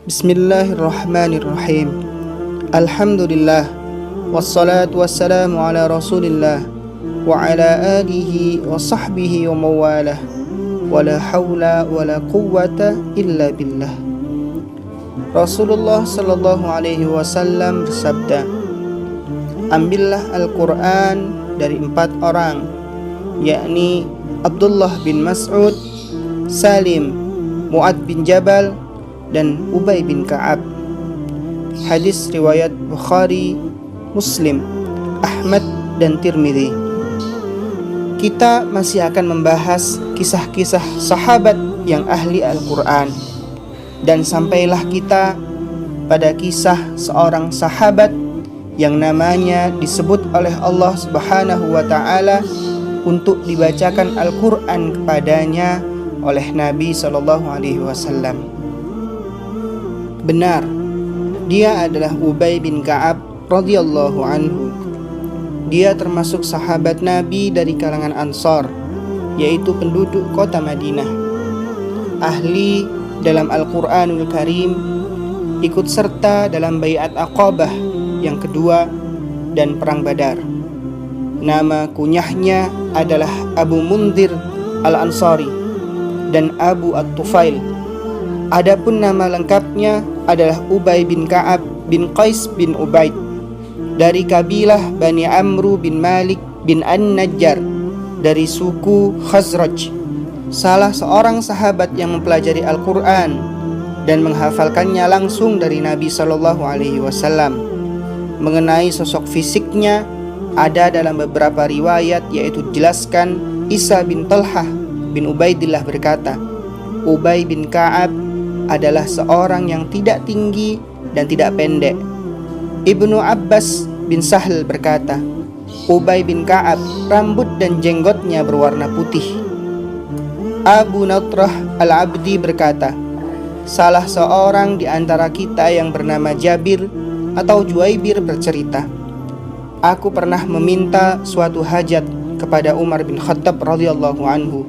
Bismillahirrahmanirrahim. Alhamdulillah. Wassalatu wassalamu ala rasulillah wa ala alihi wa sahbihi wa mawalah. Wala hawla wala quwwata illa billah. Rasulullah sallallahu alaihi wasallam bersabda, ambillah Al-Quran dari 4 orang, yakni Abdullah bin Mas'ud, Salim, Mu'ad bin Jabal, dan Ubay bin Ka'ab. Hadis riwayat Bukhari, Muslim, Ahmad, dan Tirmidzi. Kita masih akan membahas kisah-kisah sahabat yang ahli Al-Quran. Dan sampailah kita pada kisah seorang sahabat yang namanya disebut oleh Allah Subhanahu wa Ta'ala untuk dibacakan Al-Quran kepadanya oleh Nabi SAW. Benar, dia adalah Ubay bin Ka'ab radhiyallahu anhu. Dia termasuk sahabat Nabi dari kalangan Ansar, yaitu penduduk kota Madinah. Ahli dalam Al-Quranul Karim, ikut serta dalam Bai'at Aqabah yang kedua dan Perang Badar. Nama kunyahnya adalah Abu Mundhir Al-Ansari dan Abu At-Tufail. Adapun nama lengkapnya adalah Ubay bin Ka'ab bin Qais bin Ubaid dari kabilah Bani Amru bin Malik bin An-Najjar dari suku Khazraj, salah seorang sahabat yang mempelajari Al-Quran dan menghafalkannya langsung dari Nabi SAW. Mengenai sosok fisiknya, ada dalam beberapa riwayat, yaitu dijelaskan Isa bin Talhah bin Ubaidillah berkata, Ubay bin Ka'ab adalah seorang yang tidak tinggi dan tidak pendek. Ibnu Abbas bin Sahl berkata, Ubay bin Ka'ab rambut dan jenggotnya berwarna putih. Abu Nadrah Al-Abdi berkata, salah seorang di antara kita yang bernama Jabir atau Juwaibir bercerita, aku pernah meminta suatu hajat kepada Umar bin Khattab radhiyallahu anhu,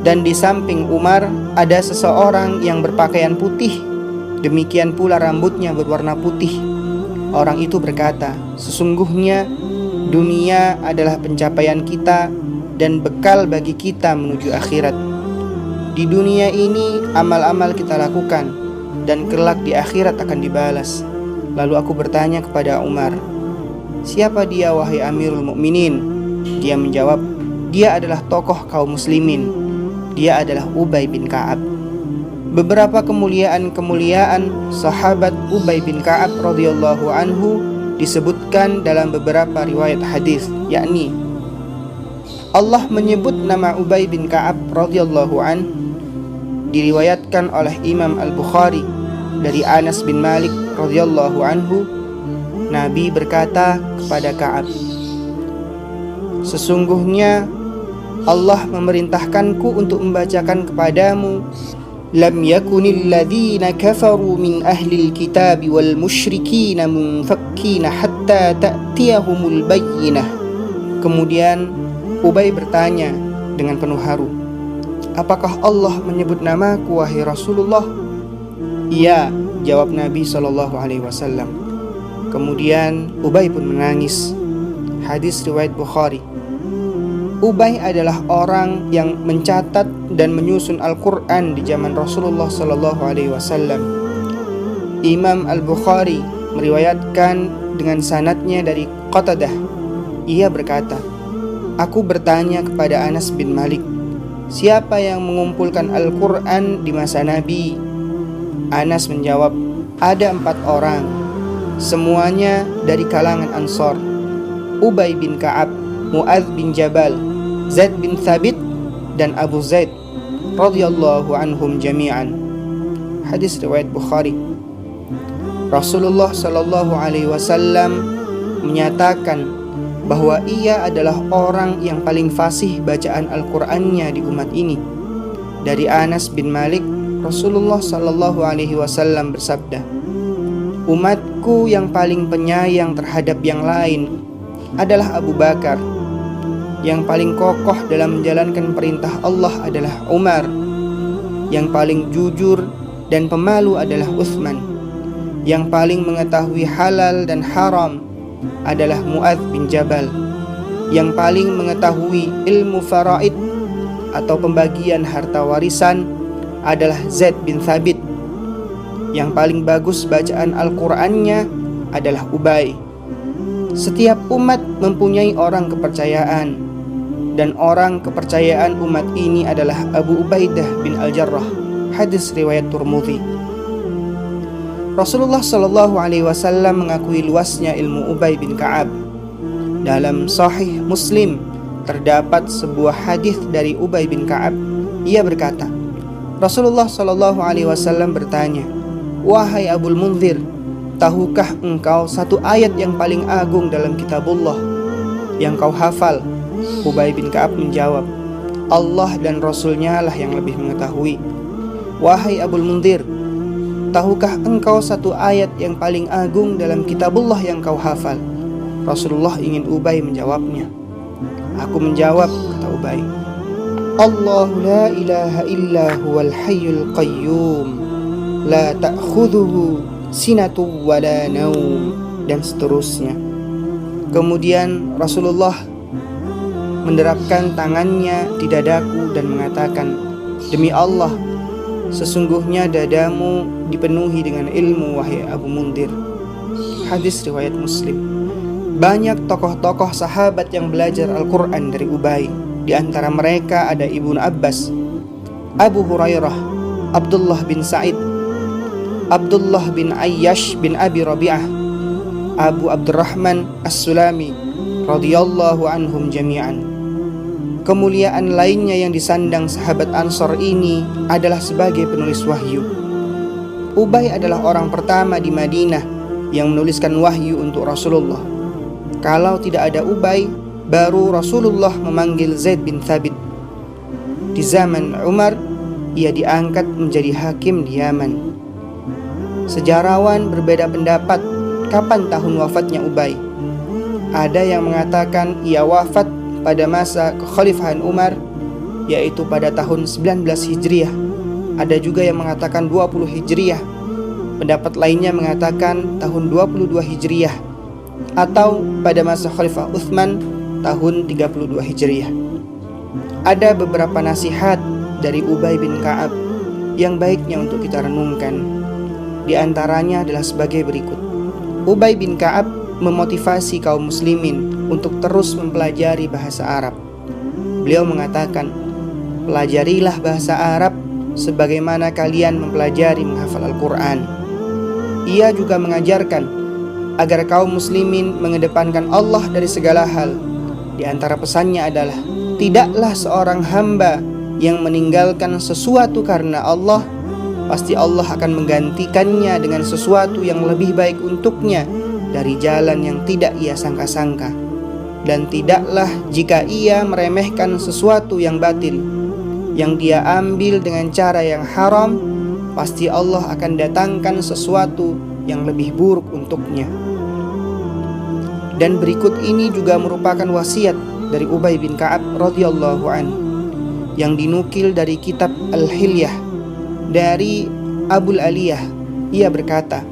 dan di samping Umar ada seseorang yang berpakaian putih, demikian pula rambutnya berwarna putih. Orang itu berkata, sesungguhnya dunia adalah pencapaian kita dan bekal bagi kita menuju akhirat. Di dunia ini amal-amal kita lakukan dan kelak di akhirat akan dibalas. Lalu aku bertanya kepada Umar, siapa dia wahai Amirul Mukminin? Dia menjawab, dia adalah tokoh kaum muslimin. Dia adalah Ubay bin Ka'ab. Beberapa kemuliaan sahabat Ubay bin Ka'ab radhiyallahu anhu disebutkan dalam beberapa riwayat hadis, yakni Allah menyebut nama Ubay bin Ka'ab radhiyallahu anhu diriwayatkan oleh Imam Al-Bukhari dari Anas bin Malik radhiyallahu anhu. Nabi berkata kepada Ka'ab, sesungguhnya Allah memerintahkanku untuk membacakan kepadamu, lam yakunil ladzina kafaru min ahlil kitabi wal musyrikina munfakkina hatta ta'tiyahumul bayyinah. Kemudian Ubay bertanya dengan penuh haru, apakah Allah menyebut namaku wahai Rasulullah? Iya, jawab Nabi SAW. Kemudian Ubay pun menangis. Hadis riwayat Bukhari. Ubay adalah orang yang mencatat dan menyusun Al-Quran di zaman Rasulullah SAW. Imam Al-Bukhari meriwayatkan dengan sanadnya dari Qatadah. Ia berkata, aku bertanya kepada Anas bin Malik, siapa yang mengumpulkan Al-Quran di masa Nabi? Anas menjawab, ada 4 orang, semuanya dari kalangan Ansar, Ubay bin Ka'ab, Mu'adz bin Jabal, Zaid bin Thabit, dan Abu Zaid radhiyallahu anhum jami'an. Hadis riwayat Bukhari. Rasulullah sallallahu alaihi wasallam menyatakan bahwa ia adalah orang yang paling fasih bacaan Al-Qur'annya di umat ini. Dari Anas bin Malik, Rasulullah sallallahu alaihi wasallam bersabda, umatku yang paling penyayang terhadap yang lain adalah Abu Bakar. Yang paling kokoh dalam menjalankan perintah Allah adalah Umar. Yang paling jujur dan pemalu adalah Utsman. Yang paling mengetahui halal dan haram adalah Muadz bin Jabal. Yang paling mengetahui ilmu faraid atau pembagian harta warisan adalah Zaid bin Thabit. Yang paling bagus bacaan Al-Qur'annya adalah Ubay. Setiap umat mempunyai orang kepercayaan, dan orang kepercayaan umat ini adalah Abu Ubaidah bin Al-Jarrah. Hadis riwayat Tirmidzi. Rasulullah Shallallahu Alaihi Wasallam mengakui luasnya ilmu Ubay bin Ka'ab. Dalam Sahih Muslim terdapat sebuah hadis dari Ubay bin Ka'ab. Ia berkata, Rasulullah Shallallahu Alaihi Wasallam bertanya, "Wahai Abul Munzir, tahukah engkau satu ayat yang paling agung dalam kitabullah yang kau hafal?" Ubay bin Ka'ab menjawab, "Allah dan Rasulnya lah yang lebih mengetahui." "Wahai Abul Munzir, tahukah engkau satu ayat yang paling agung dalam kitabullah yang kau hafal?" Rasulullah ingin Ubay menjawabnya. "Aku menjawab," kata Ubay, "Allahu la ilaha illa huwal hayyul qayyum, la ta'khudhuhu sinatu wa la naum," dan seterusnya. Kemudian Rasulullah menderapkan tangannya di dadaku dan mengatakan, "Demi Allah, sesungguhnya dadamu dipenuhi dengan ilmu, wahai Abu Munzir." Hadis riwayat Muslim. Banyak tokoh-tokoh sahabat yang belajar Al-Quran dari Ubay. Di antara mereka ada Ibnu Abbas, Abu Hurairah, Abdullah bin Sa'id, Abdullah bin Ayyash bin Abi Rabi'ah, Abu Abdurrahman As-Sulami radhiyallahu anhum jami'an. Kemuliaan lainnya yang disandang sahabat Ansor ini adalah sebagai penulis wahyu. Ubay adalah orang pertama di Madinah yang menuliskan wahyu untuk Rasulullah. Kalau tidak ada Ubay, baru Rasulullah memanggil Zaid bin Thabit. Di zaman Umar, ia diangkat menjadi hakim di Yaman. Sejarawan berbeda pendapat kapan tahun wafatnya Ubay. Ada yang mengatakan ia wafat pada masa kekhalifahan Umar, yaitu pada tahun 19 Hijriah. Ada juga yang mengatakan 20 Hijriah. Pendapat lainnya mengatakan tahun 22 Hijriah, atau pada masa Khalifah Utsman tahun 32 Hijriah. Ada beberapa nasihat dari Ubay bin Ka'ab yang baiknya untuk kita renungkan. Di antaranya adalah sebagai berikut. Ubay bin Ka'ab memotivasi kaum muslimin untuk terus mempelajari bahasa Arab. Beliau mengatakan, "Pelajarilah bahasa Arab sebagaimana kalian mempelajari menghafal Al-Quran." Ia juga mengajarkan agar kaum muslimin mengedepankan Allah dari segala hal. Di antara pesannya adalah, tidaklah seorang hamba yang meninggalkan sesuatu karena Allah, pasti Allah akan menggantikannya dengan sesuatu yang lebih baik untuknya dari jalan yang tidak ia sangka-sangka. Dan tidaklah jika ia meremehkan sesuatu yang batil, yang dia ambil dengan cara yang haram, pasti Allah akan datangkan sesuatu yang lebih buruk untuknya. Dan berikut ini juga merupakan wasiat dari Ubay bin Ka'ab radhiyallahu anhu yang dinukil dari kitab Al-Hilyah dari Abul Aliyah. Ia berkata,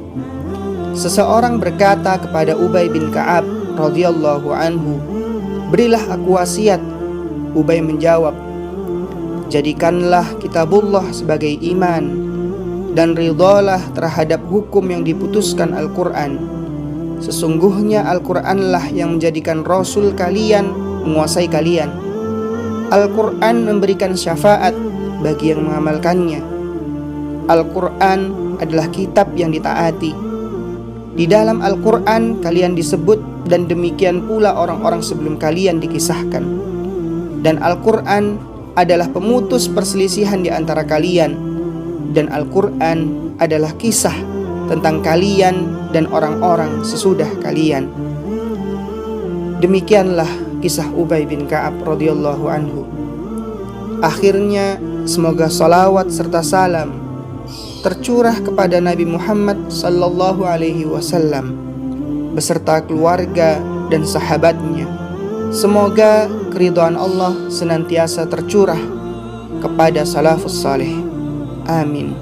seseorang berkata kepada Ubay bin Ka'ab radhiyallahu anhu, "Berilah aku wasiat." Ubay menjawab, "Jadikanlah kitabullah sebagai iman dan ridhalah terhadap hukum yang diputuskan Al-Quran. Sesungguhnya Al-Quranlah yang menjadikan Rasul kalian menguasai kalian. Al-Quran memberikan syafaat bagi yang mengamalkannya. Al-Quran adalah kitab yang ditaati. Di dalam Al-Quran kalian disebut, dan demikian pula orang-orang sebelum kalian dikisahkan. Dan Al-Quran adalah pemutus perselisihan di antara kalian. Dan Al-Quran adalah kisah tentang kalian dan orang-orang sesudah kalian." Demikianlah kisah Ubay bin Ka'ab radhiyallahu anhu. Akhirnya, semoga salawat serta salam tercurah kepada Nabi Muhammad sallallahu alaihi wasallam beserta keluarga dan sahabatnya. Semoga keridhaan Allah senantiasa tercurah kepada salafus saleh. Amin.